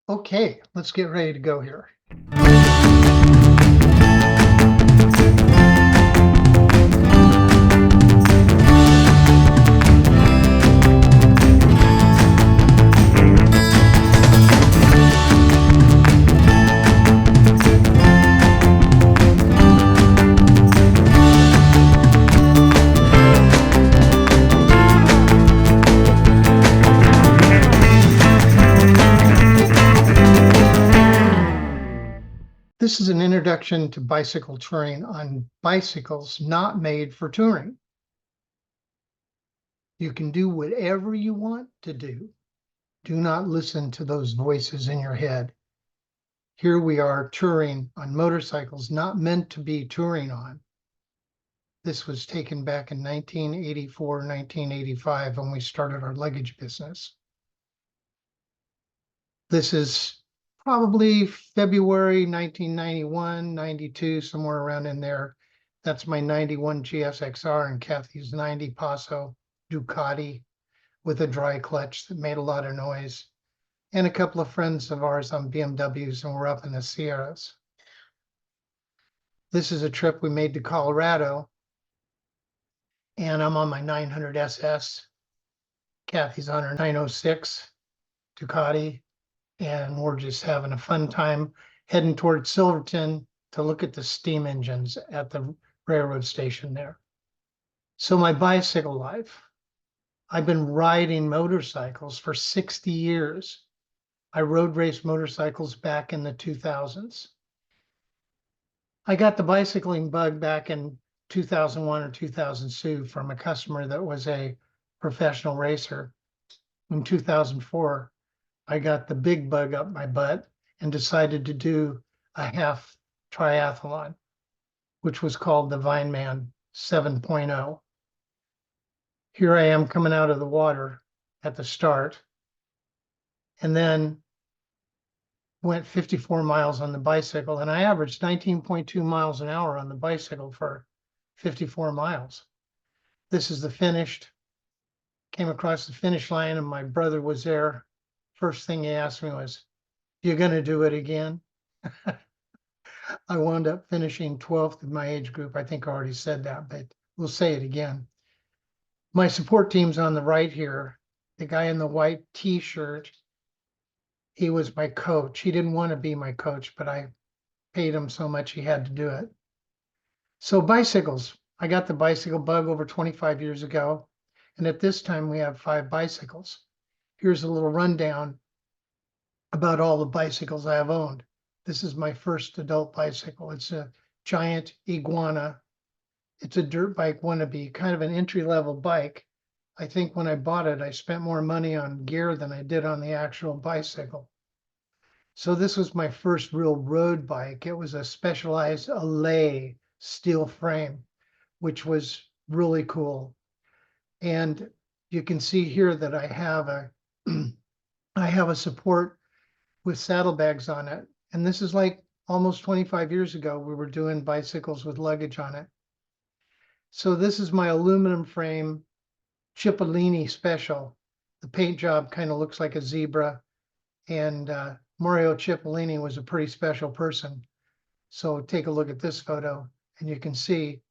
Okay, let's get ready to go here. This is an introduction to bicycle touring on bicycles not made for touring. You can do whatever you want to do. Do not listen to those voices in your head. Here we are touring on motorcycles not meant to be touring on. This was taken back in 1984, 1985 when we started our luggage business. This is probably February 1991, 92, somewhere around in there. That's my 91 GSXR and Kathy's 90 Paso Ducati with a dry clutch that made a lot of noise. And a couple of friends of ours on BMWs, and we're up in the Sierras. This is a trip we made to Colorado, and I'm on my 900 SS. Kathy's on her 906 Ducati, and we're just having a fun time heading toward Silverton to look at the steam engines at the railroad station there. So my bicycle life, I've been riding motorcycles for 60 years. I road raced motorcycles back in the 2000s. I got the bicycling bug back in 2001 or 2002 from a customer that was a professional racer. In 2004, I got the big bug up my butt and decided to do a half triathlon, which was called the Vineman 7.0. Here I am coming out of the water at the start, and then went 54 miles on the bicycle, and I averaged 19.2 miles an hour on the bicycle for 54 miles. This is the finished. Came across the finish line, and my brother was there. First thing he asked me was, "You gonna do it again?" I wound up finishing 12th in my age group. I think I already said that, but we'll say it again. My support team's on the right here. The guy in the white t-shirt, he was my coach. He didn't want to be my coach, but I paid him so much he had to do it. So bicycles, I got the bicycle bug over 25 years ago, and at this time we have 5 bicycles. Here's a little rundown about all the bicycles I have owned. This is my first adult bicycle. It's a giant iguana. It's a dirt bike wannabe, kind of an entry-level bike. I think when I bought it, I spent more money on gear than I did on the actual bicycle. So this was my first real road bike. It was a Specialized Allay steel frame, which was really cool. And you can see here that I have a support with saddlebags on it. And this is like almost 25 years ago, we were doing bicycles with luggage on it. So this is my aluminum frame Cipollini special. The paint job kind of looks like a zebra, and Mario Cipollini was a pretty special person. So take a look at this photo and you can see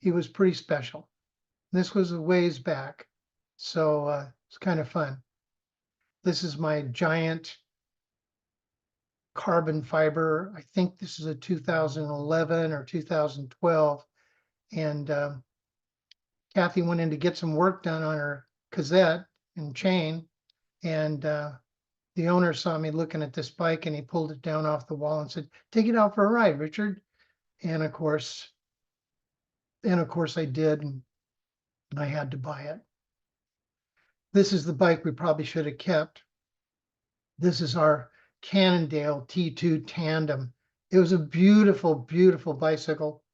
he was pretty special. This was a ways back, so it's kind of fun. This is my giant carbon fiber. I think this is a 2011 or 2012, and Kathy went in to get some work done on her cassette and chain, and the owner saw me looking at this bike, and he pulled it down off the wall and said, "Take it out for a ride, Richard." And of course I did, and I had to buy it. This is the bike we probably should have kept. This is our Cannondale T2 Tandem. It was a beautiful, beautiful bicycle.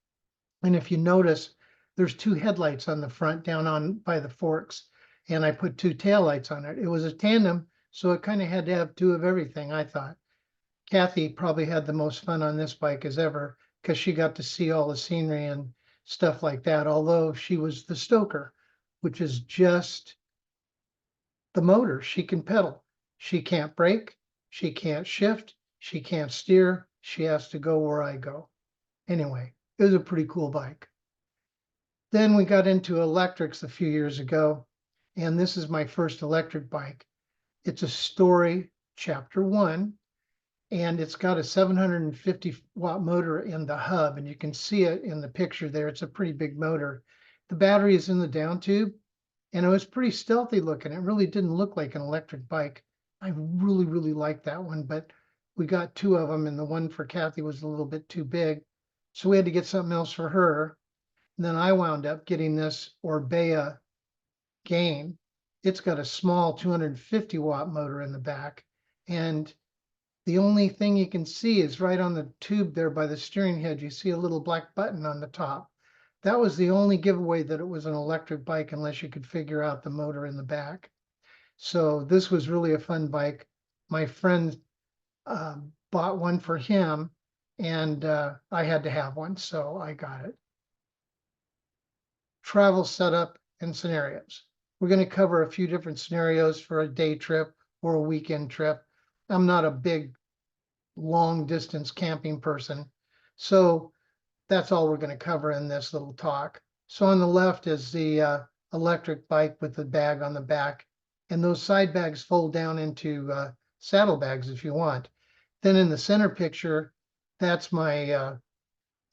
And if you notice, there's 2 headlights on the front down on by the forks, and I put 2 taillights on it. It was a tandem, so it kind of had to have 2 of everything, I thought. Kathy probably had the most fun on this bike as ever because she got to see all the scenery and stuff like that, although she was the stoker, which is just the motor. She can pedal. She can't brake. She can't shift. She can't steer. She has to go where I go. Anyway, it was a pretty cool bike. Then we got into electrics a few years ago, and this is my first electric bike. It's a Story Chapter 1, and it's got a 750-watt motor in the hub, and you can see it in the picture there. It's a pretty big motor. The battery is in the down tube, and it was pretty stealthy looking. It really didn't look like an electric bike. I really, really liked that one, but we got two of them, and the one for Kathy was a little bit too big, so we had to get something else for her. And then I wound up getting this Orbea Gain. It's got a small 250-watt motor in the back, and the only thing you can see is right on the tube there by the steering head. You see a little black button on the top. That was the only giveaway that it was an electric bike, unless you could figure out the motor in the back. So this was really a fun bike. My friend bought one for him, and I had to have one, so I got it. Travel setup and scenarios. We're going to cover a few different scenarios for a day trip or a weekend trip. I'm not a big long distance camping person, so that's all we're going to cover in this little talk. So on the left is the electric bike with the bag on the back, and those side bags fold down into saddle bags if you want. Then in the center picture, that's my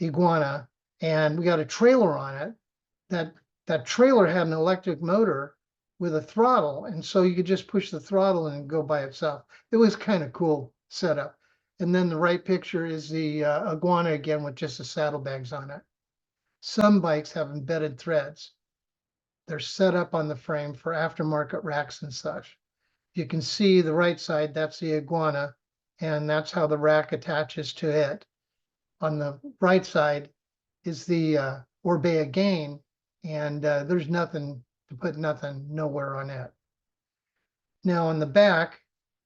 iguana, and we got a trailer on it. That trailer had an electric motor with a throttle, and so you could just push the throttle and go by itself. It was kind of cool setup. And then the right picture is the iguana again with just the saddlebags on it. Some bikes have embedded threads. They're set up on the frame for aftermarket racks and such. You can see the right side, that's the iguana, and that's how the rack attaches to it. On the right side is the Orbea Gain, and there's nothing to put nowhere on it. Now on the back,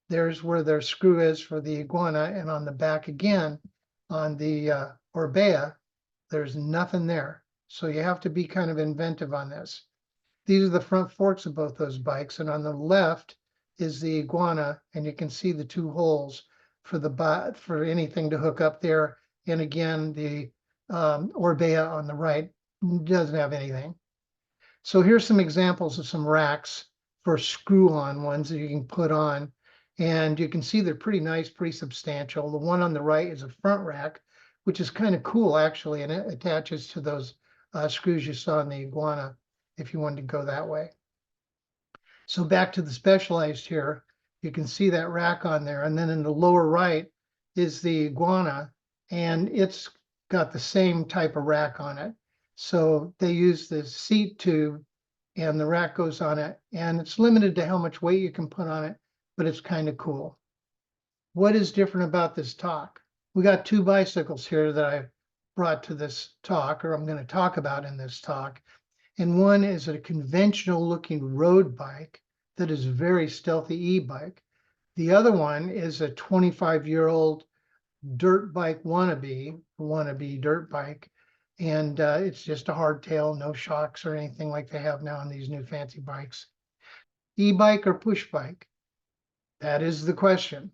there's where their screw is for the iguana, and on the back again, on the Orbea, there's nothing there. So you have to be kind of inventive on this. These are the front forks of both those bikes, and on the left is the iguana, and you can see the two holes for anything to hook up there. And again, the Orbea on the right doesn't have anything. So here's some examples of some racks for screw-on ones that you can put on. And you can see they're pretty nice, pretty substantial. The one on the right is a front rack, which is kind of cool actually, and it attaches to those screws you saw in the iguana if you wanted to go that way. So back to the Specialized here, you can see that rack on there. And then in the lower right is the iguana, and it's got the same type of rack on it. So they use the seat tube and the rack goes on it, and it's limited to how much weight you can put on it, but it's kind of cool. What is different about this talk? We got two bicycles here that I brought to this talk, or I'm going to talk about in this talk. And one is a conventional looking road bike that is a very stealthy e-bike. The other one is a 25-year-old dirt bike wannabe dirt bike. And it's just a hardtail, no shocks or anything like they have now on these new fancy bikes. E-bike or push bike? That is the question.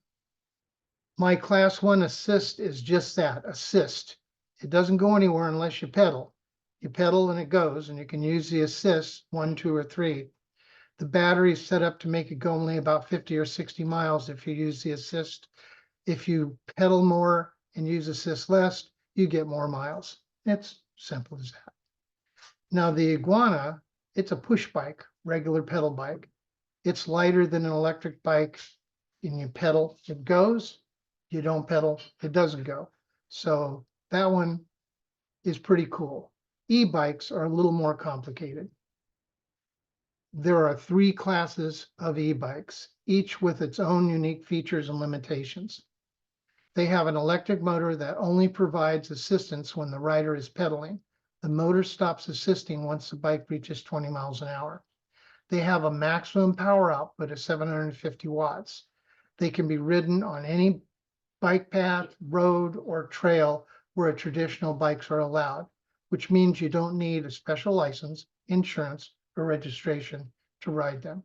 My Class 1 assist is just that, assist. It doesn't go anywhere unless you pedal. You pedal and it goes, and you can use the assist 1, 2, or 3. The battery is set up to make it go only about 50 or 60 miles if you use the assist. If you pedal more and use assist less, you get more miles. It's simple as that. Now the iguana, it's a push bike, regular pedal bike. It's lighter than an electric bike, and you pedal, it goes. You don't pedal, it doesn't go. So that one is pretty cool. E-bikes are a little more complicated. There are 3 classes of e-bikes, each with its own unique features and limitations. They have an electric motor that only provides assistance when the rider is pedaling. The motor stops assisting once the bike reaches 20 miles an hour. They have a maximum power output of 750 watts. They can be ridden on any bike path, road, or trail where traditional bikes are allowed, which means you don't need a special license, insurance, or registration to ride them.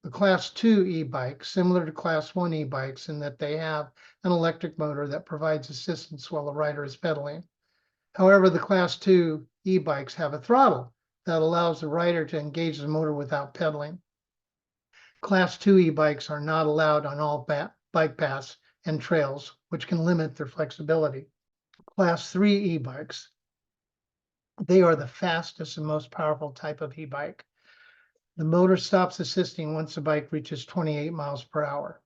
The Class 2 e-bike, similar to Class 1 e-bikes in that they have an electric motor that provides assistance while the rider is pedaling. However, the Class 2 e-bikes have a throttle that allows the rider to engage the motor without pedaling. Class 2 e-bikes are not allowed on all bike paths and trails, which can limit their flexibility. Class 3 e-bikes, they are the fastest and most powerful type of e-bike. The motor stops assisting once the bike reaches 28 miles per hour.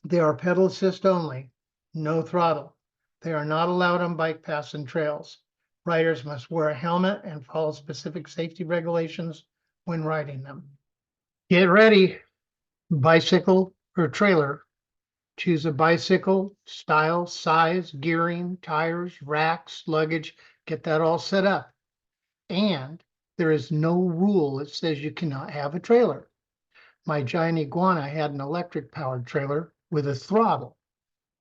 They are pedal assist only, no throttle. They are not allowed on bike paths and trails. Riders must wear a helmet and follow specific safety regulations when riding them. Get ready, bicycle or trailer. Choose a bicycle, style, size, gearing, tires, racks, luggage, get that all set up. And there is no rule that says you cannot have a trailer. My giant iguana had an electric powered trailer with a throttle.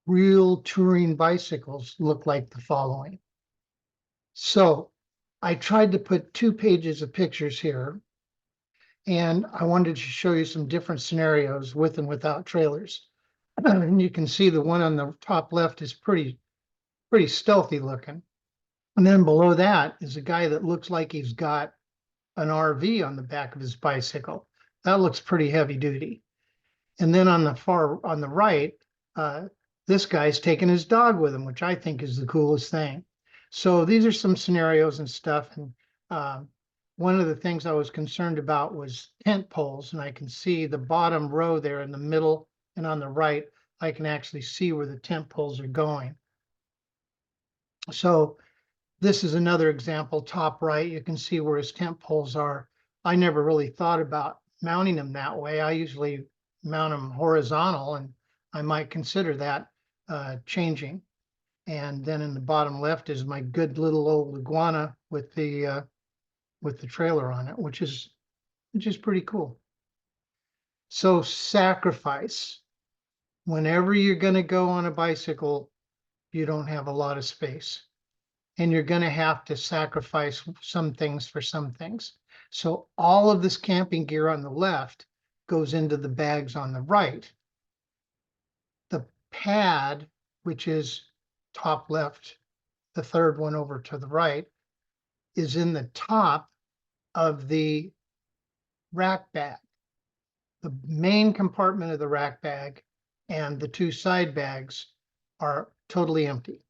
Real touring bicycles look like the following. So I tried to put 2 pages of pictures here, and I wanted to show you some different scenarios with and without trailers. And you can see the one on the top left is pretty stealthy looking. And then below that is a guy that looks like he's got an RV on the back of his bicycle. That looks pretty heavy duty. And then on the right, this guy's taking his dog with him, which I think is the coolest thing. So these are some scenarios and stuff. And one of the things I was concerned about was tent poles. And I can see the bottom row there in the middle and on the right, I can actually see where the tent poles are going. So this is another example, top right, you can see where his tent poles are. I never really thought about mounting them that way. I usually mount them horizontal, and I might consider that changing. And then in the bottom left is my good little old iguana with the trailer on it, which is pretty cool. So sacrifice. Whenever you're going to go on a bicycle, you don't have a lot of space. And you're going to have to sacrifice some things for some things. So all of this camping gear on the left goes into the bags on the right. The pad, which is top left, the third one over to the right, is in the top of the rack bag. The main compartment of the rack bag and the 2 side bags are totally empty.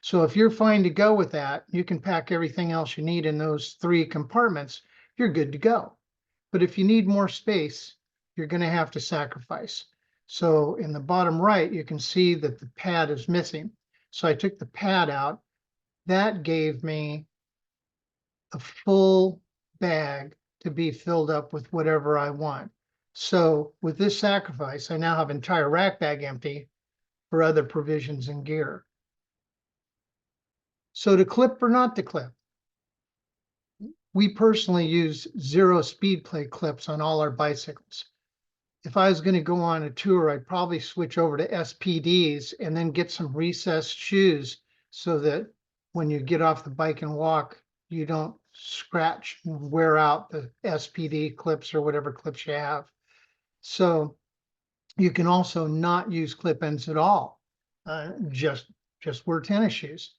So if you're fine to go with that, you can pack everything else you need in those 3 compartments, you're good to go. But if you need more space, you're going to have to sacrifice. So in the bottom right, you can see that the pad is missing. So I took the pad out. That gave me a full bag to be filled up with whatever I want. So with this sacrifice, I now have entire rack bag empty for other provisions and gear. So to clip or not to clip, we personally use 0 speed plate clips on all our bicycles. If I was going to go on a tour, I'd probably switch over to SPDs and then get some recessed shoes so that when you get off the bike and walk, you don't scratch and wear out the SPD clips or whatever clips you have. So you can also not use clip ends at all, just wear tennis shoes.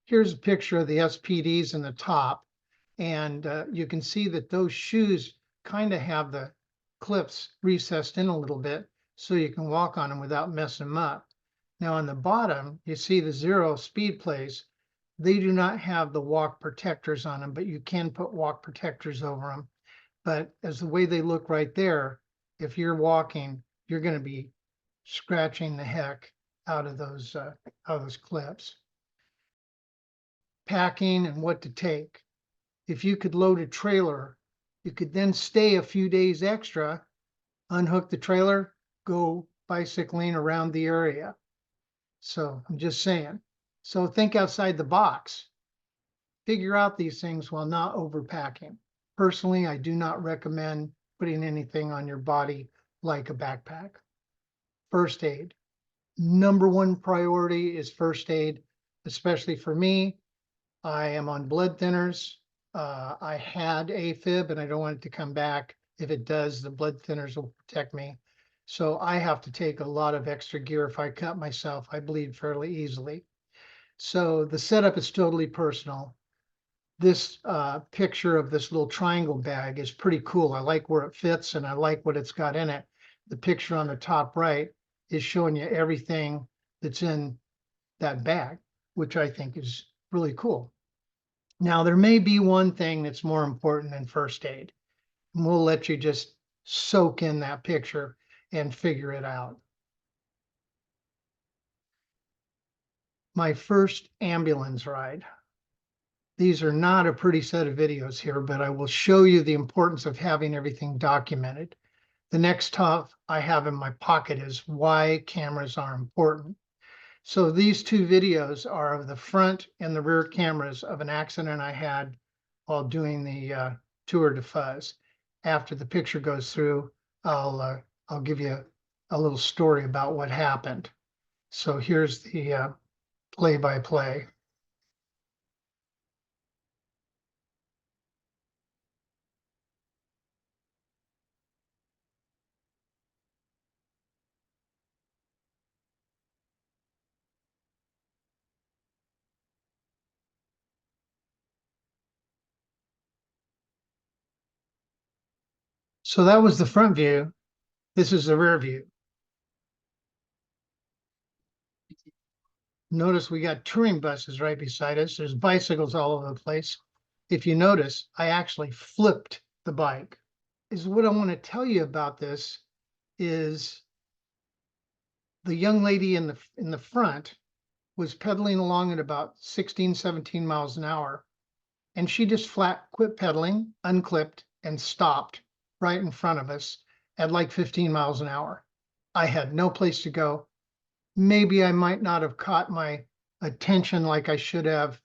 Here's a picture of the SPDs in the top, and you can see that those shoes kind of have the clips recessed in a little bit so you can walk on them without messing them up. Now on the bottom, you see the 0 speed plates. They do not have the walk protectors on them, but you can put walk protectors over them. But as the way they look right there, if you're walking, you're going to be scratching the heck out of those clips. Packing and what to take. If you could load a trailer, you could then stay a few days extra, unhook the trailer, go bicycling around the area. So I'm just saying. So think outside the box. Figure out these things while not overpacking. Personally, I do not recommend putting anything on your body like a backpack. First aid. Number 1 priority is first aid, especially for me. I am on blood thinners. I had AFib and I don't want it to come back. If it does, the blood thinners will protect me. So I have to take a lot of extra gear. If I cut myself, I bleed fairly easily. So the setup is totally personal. This picture of this little triangle bag is pretty cool. I like where it fits and I like what it's got in it. The picture on the top right is showing you everything that's in that bag, which I think is really cool. Now, there may be one thing that's more important than first aid, and we'll let you just soak in that picture and figure it out. My first ambulance ride. These are not a pretty set of videos here, but I will show you the importance of having everything documented. The next top I have in my pocket is why cameras are important. So these two videos are of the front and the rear cameras of an accident I had while doing the Tour de Fuzz. After the picture goes through, I'll give you a little story about what happened. So here's the play-by-play. So that was the front view. This is the rear view. Notice we got touring buses right beside us. There's bicycles all over the place. If you notice, I actually flipped the bike. Is what I want to tell you about this is the young lady in the front was pedaling along at about 16, 17 miles an hour. And she just flat quit pedaling, unclipped, and stopped right in front of us at like 15 miles an hour. I had no place to go. Maybe I might not have caught my attention like I should have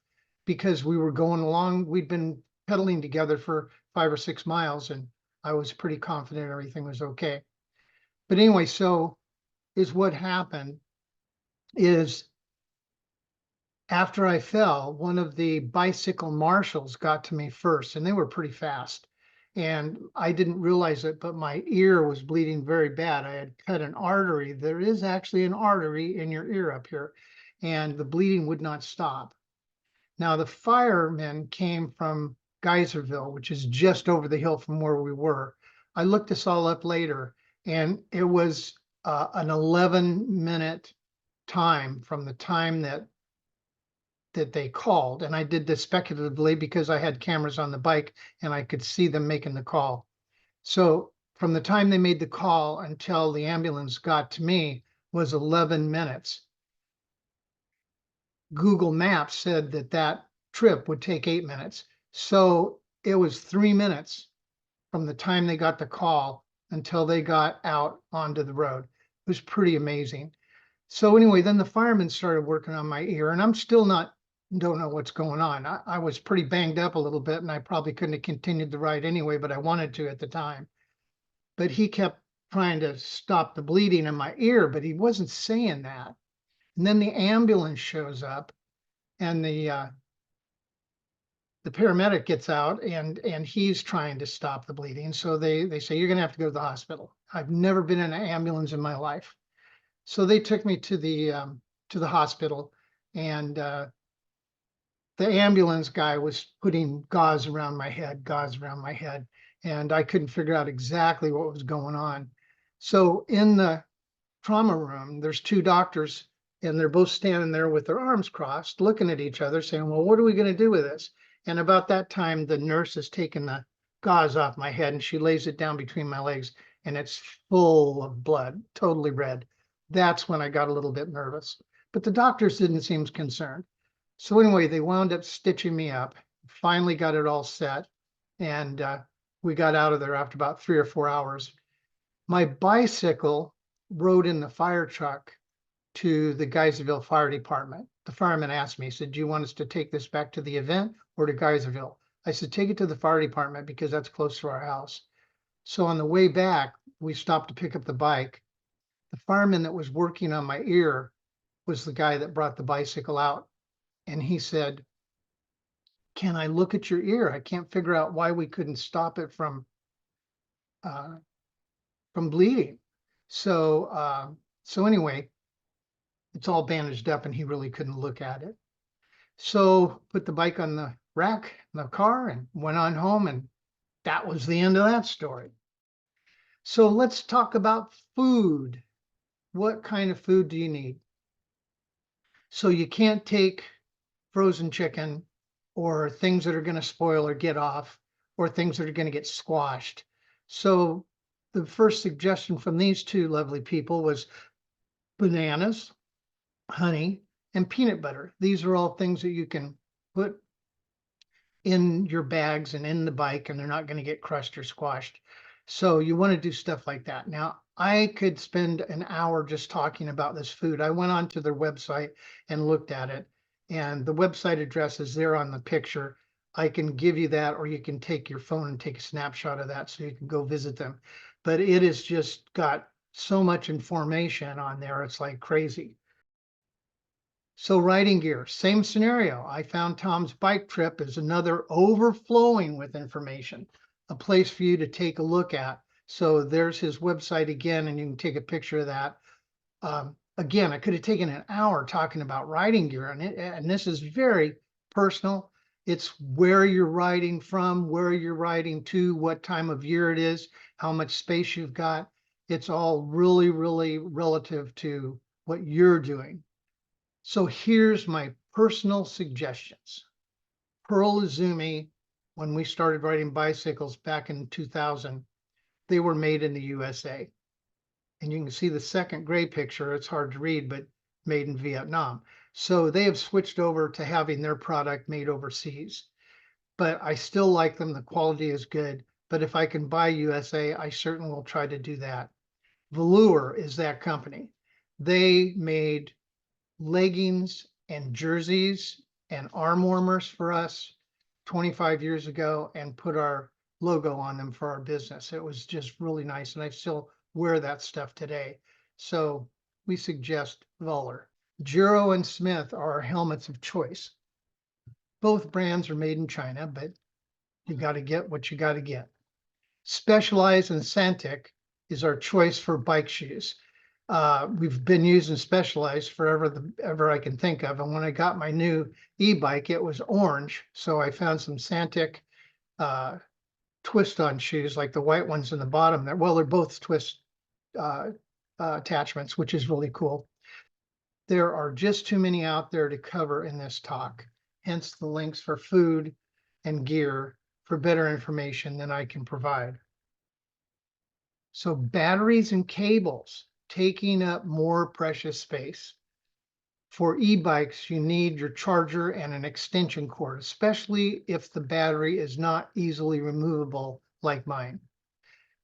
because we were going along. We'd been pedaling together for 5 or 6 miles and I was pretty confident everything was okay. But anyway, so is what happened is after I fell, one of the bicycle marshals got to me first, and they were pretty fast. And I didn't realize it, but my ear was bleeding very bad. I had cut an artery. There is actually an artery in your ear up here, and the bleeding would not stop. Now, the firemen came from Geyserville, which is just over the hill from where we were. I looked this all up later, and it was an 11-minute time from the time that they called. And I did this speculatively because I had cameras on the bike and I could see them making the call. So from the time they made the call until the ambulance got to me was 11 minutes. Google Maps said that that trip would take 8 minutes. So it was 3 minutes from the time they got the call until they got out onto the road. It was pretty amazing. So anyway, then the firemen started working on my ear, and I'm still don't know what's going on. I was pretty banged up a little bit, and I probably couldn't have continued the ride anyway, but I wanted to at the time. But he kept trying to stop the bleeding in my ear, but he wasn't saying that. And then the ambulance shows up, and the paramedic gets out, and he's trying to stop the bleeding. So they say, you're going to have to go to the hospital. I've never been in an ambulance in my life. So they took me to the hospital, and the ambulance guy was putting gauze around my head, and I couldn't figure out exactly what was going on. So in the trauma room, there's two doctors, and they're both standing there with their arms crossed, looking at each other, saying, well, what are we going to do with this? And about that time, the nurse has taken the gauze off my head, and she lays it down between my legs, and it's full of blood, totally red. That's when I got a little bit nervous. But the doctors didn't seem concerned. So anyway, they wound up stitching me up, finally got it all set, and we got out of there after about 3 or 4 hours. My bicycle rode in the fire truck to the Geyserville Fire Department. The fireman asked me, he said, do you want us to take this back to the event or to Geyserville? I said, take it to the fire department because that's close to our house. So on the way back, we stopped to pick up the bike. The fireman that was working on my ear was the guy that brought the bicycle out. And he said, can I look at your ear? I can't figure out why we couldn't stop it from from bleeding. So anyway, it's all bandaged up and he really couldn't look at it. So put the bike on the rack in the car and went on home, and that was the end of that story. So let's talk about food. What kind of food do you need? So you can't take frozen chicken or things that are going to spoil or get off or things that are going to get squashed. So the first suggestion from these two lovely people was bananas, honey, and peanut butter. These are all things that you can put in your bags and in the bike, and they're not going to get crushed or squashed. So you want to do stuff like that. Now, I could spend an hour just talking about this food. I went onto their website and looked at it, and the website address is there on the picture. I can give you that, or you can take your phone and take a snapshot of that so you can go visit them. But it has just got so much information on there. It's like crazy. So riding gear, same scenario. I found Tom's Bike Trip is another overflowing with information, a place for you to take a look at. So there's his website again, and you can take a picture of that. Again, I could have taken an hour talking about riding gear, and this is very personal. It's where you're riding from, where you're riding to, what time of year it is, how much space you've got. It's all really, really relative to what you're doing. So here's my personal suggestions. Pearl Izumi, when we started riding bicycles back in 2000, they were made in the USA. And you can see the second gray picture, it's hard to read, but made in Vietnam. So they have switched over to having their product made overseas. But I still like them, the quality is good. But if I can buy USA, I certainly will try to do that. Velour is that company. They made leggings and jerseys and arm warmers for us 25 years ago and put our logo on them for our business. It was just really nice, and I still wear that stuff today. So we suggest Velour. Giro and Smith are our helmets of choice. Both brands are made in China, but you got to get what you got to get. Specialized and Santic is our choice for bike shoes. We've been using Specialized forever, ever I can think of. And when I got my new e-bike, it was orange. So I found some Santic twist-on shoes, like the white ones in the bottom there. Well, they're both twist attachments, which is really cool. There are just too many out there to cover in this talk. Hence the links for food and gear for better information than I can provide. So batteries and cables taking up more precious space. For e-bikes, you need your charger and an extension cord, especially if the battery is not easily removable like mine.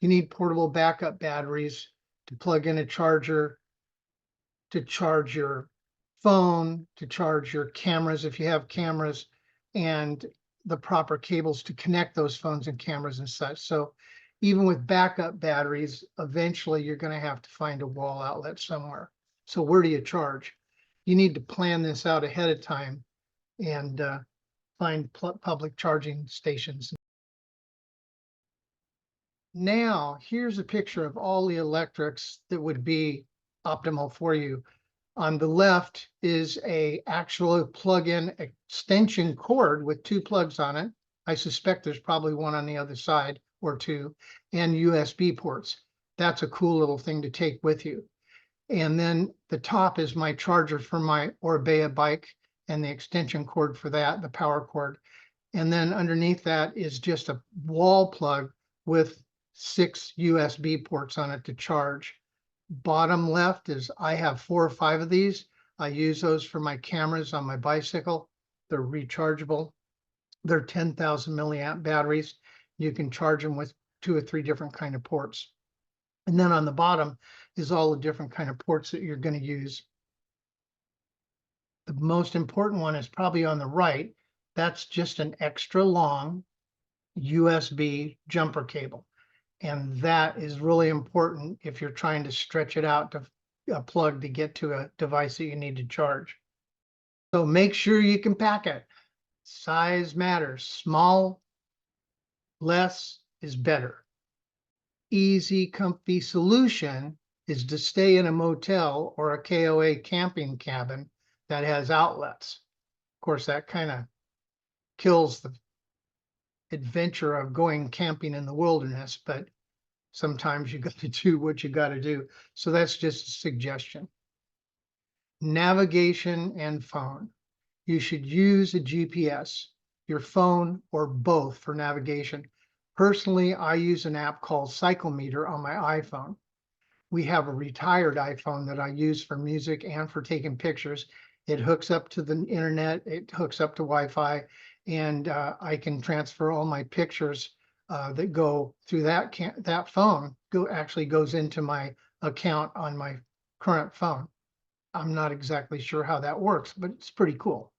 You need portable backup batteries to plug in a charger, to charge your phone, to charge your cameras if you have cameras, and the proper cables to connect those phones and cameras and such. So even with backup batteries, eventually you're going to have to find a wall outlet somewhere. So where do you charge? You need to plan this out ahead of time and find public charging stations. Now, here's a picture of all the electrics that would be optimal for you. On the left is a actual plug-in extension cord with two plugs on it. I suspect there's probably one on the other side or two, and USB ports. That's a cool little thing to take with you. And then the top is my charger for my Orbea bike and the extension cord for that, the power cord. And then underneath that is just a wall plug with 6 USB ports on it to charge. Bottom left is I have 4 or 5 of these. I use those for my cameras on my bicycle. They're rechargeable. They're 10,000 milliamp batteries. You can charge them with 2 or 3 different kind of ports. And then on the bottom is all the different kind of ports that you're going to use. The most important one is probably on the right. That's just an extra long USB jumper cable. And that is really important if you're trying to stretch it out to a plug to get to a device that you need to charge. So make sure you can pack it. Size matters. Small, less is better. easy, comfy solution is to stay in a motel or a KOA camping cabin that has outlets. Of course, that kind of kills the adventure of going camping in the wilderness, but sometimes you got to do what you got to do. So that's just a suggestion. Navigation and phone. You should use a GPS, your phone, or both for navigation. Personally, I use an app called Cyclemeter on my iPhone. We have a retired iPhone that I use for music and for taking pictures. It hooks up to the internet, it hooks up to Wi-Fi, and I can transfer all my pictures that go through that phone actually goes into my account on my current phone. I'm not exactly sure how that works, but it's pretty cool.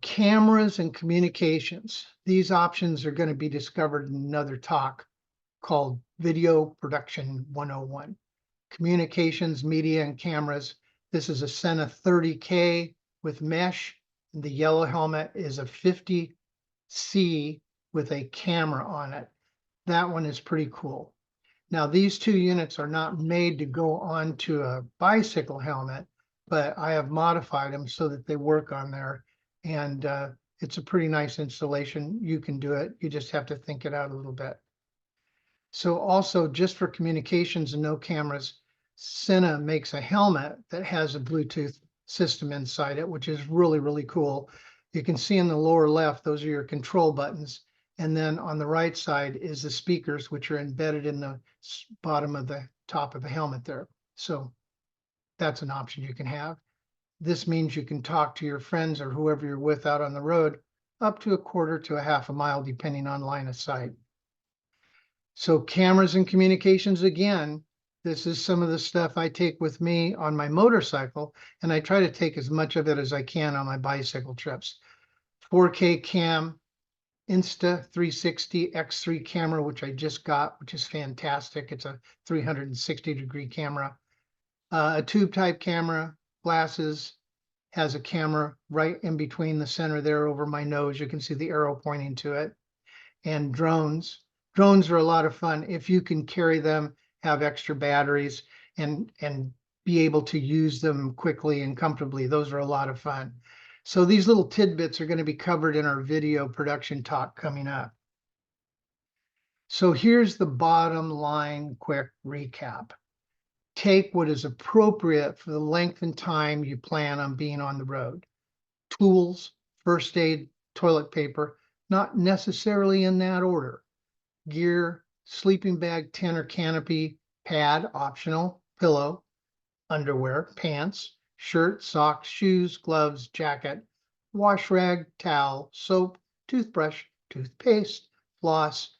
Cameras and communications. These options are going to be discovered in another talk called Video Production 101. Communications, media, and cameras. This is a Sena 30K with mesh. The yellow helmet is a 50C with a camera on it. That one is pretty cool. Now, these two units are not made to go onto a bicycle helmet, but I have modified them so that they work on there. And it's a pretty nice installation. You can do it. You just have to think it out a little bit. So also, just for communications and no cameras, Sena makes a helmet that has a Bluetooth system inside it, which is really, really cool. You can see in the lower left, those are your control buttons. And then on the right side is the speakers, which are embedded in the bottom of the top of the helmet there. So that's an option you can have. This means you can talk to your friends or whoever you're with out on the road up to a quarter to a half a mile, depending on line of sight. So cameras and communications, again, this is some of the stuff I take with me on my motorcycle, and I try to take as much of it as I can on my bicycle trips. 4K cam, Insta360 X3 camera, which I just got, which is fantastic. It's a 360-degree camera. A tube type camera, glasses, has a camera right in between the center there over my nose. You can see the arrow pointing to it. And drones. Drones are a lot of fun if you can carry them, have extra batteries, and be able to use them quickly and comfortably. Those are a lot of fun. So these little tidbits are going to be covered in our video production talk coming up. So here's the bottom line quick recap. Take what is appropriate for the length and time you plan on being on the road. Tools, first aid, toilet paper, not necessarily in that order. Gear, sleeping bag, tent or canopy, pad, optional, pillow, underwear, pants, shirt, socks, shoes, gloves, jacket, wash rag, towel, soap, toothbrush, toothpaste, floss,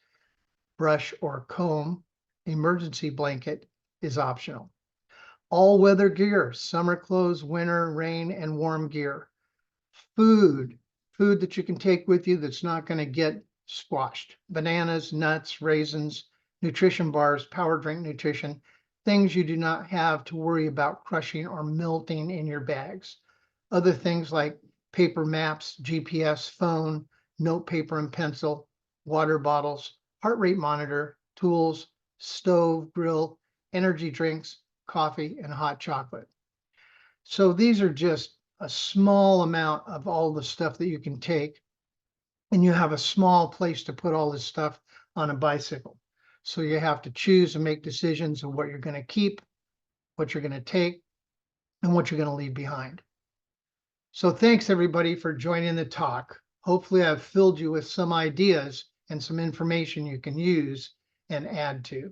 brush or comb, emergency blanket is optional. All weather gear, summer clothes, winter, rain, and warm gear. Food that you can take with you that's not going to get squashed. Bananas, nuts, raisins, nutrition bars, power drink nutrition, things you do not have to worry about crushing or melting in your bags. Other things like paper maps, GPS, phone, note paper and pencil, water bottles, heart rate monitor, tools, stove, grill, energy drinks, coffee, and hot chocolate. So these are just a small amount of all the stuff that you can take, and you have a small place to put all this stuff on a bicycle. So you have to choose and make decisions of what you're going to keep, what you're going to take, and what you're going to leave behind. So thanks everybody for joining the talk. Hopefully I've filled you with some ideas and some information you can use and add to.